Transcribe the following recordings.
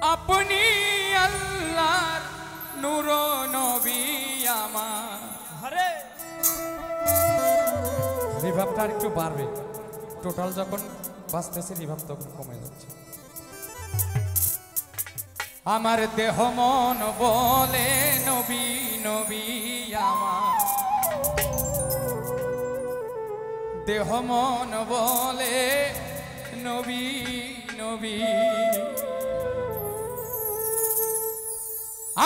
अपनी अल्लाहर नूर नबी आमार রিভাবটা একটু বাড়বে টোটাল যখন বাজতেছে রিভাব তখন কমে যাচ্ছে আমার দেহ মন বলে নবী নবী আমার দেহ মন বলে নবী নবী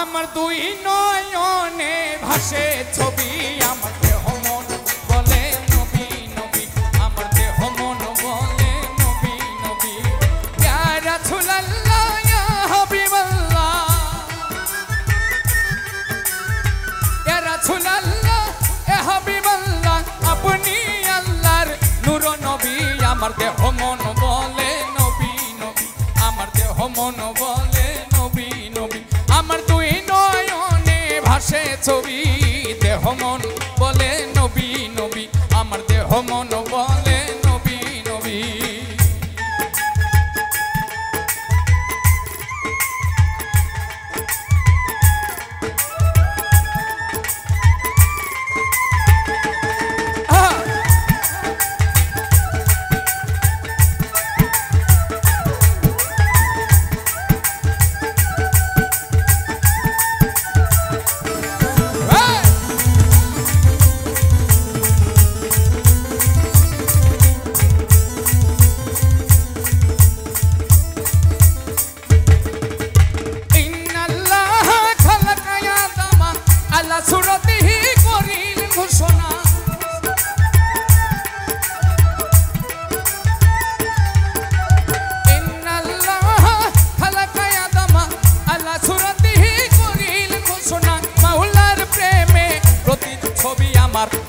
আমার দুই নয়নে ভাসে ছবি আমার দেহ মন বলে নবী নবী আমার দেহ মন বলে নবী নবী ইয়া রাসূলুল্লাহ ইয়া হাবিবাল্লাহ ইয়া রাসূলুল্লাহ ইয়া হাবিবাল্লাহ আপনি আল্লাহর নূর নবী আমার দেহ মন বলে নবী নবী আমার দেহ মন বলে নবী নবী আমার দুই নয়নে ভাসে ছবি দেহ মন বলে নবী নবী আমার দেহ মন বলে নবী নবী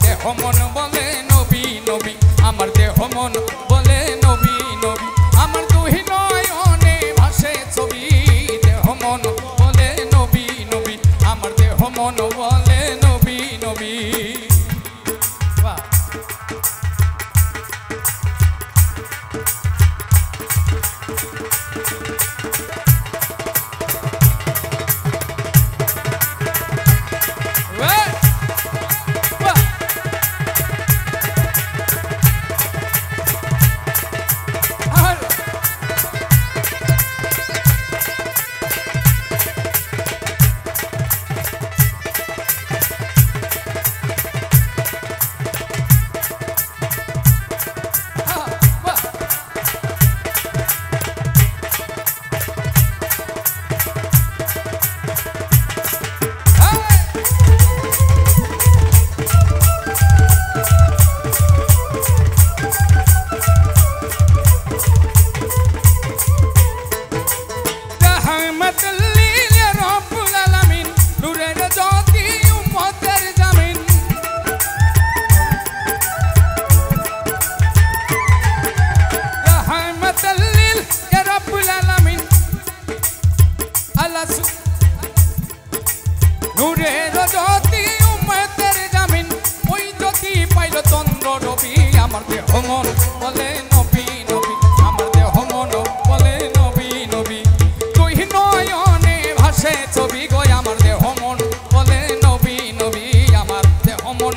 দেহ মন বলে নবী নবী আমার দেহ মন বলে নবী নবী আমার দুই নয়নে ভাসে ছবি দেহ মন বলে নবী নবী আমার দেহ মন বলে নবী নবী নূরের জ্যোতি উম্মতের জামিন ওই জ্যোতি পাইল চন্দ্র রবি আমার দেহ মন বলে নবী নবী আমার দেহ মন বলে নবী নবী তুই নয়নে ভাসে ছবি গো আমার দেহ মন বলে নবী নবী আমার দেহ মন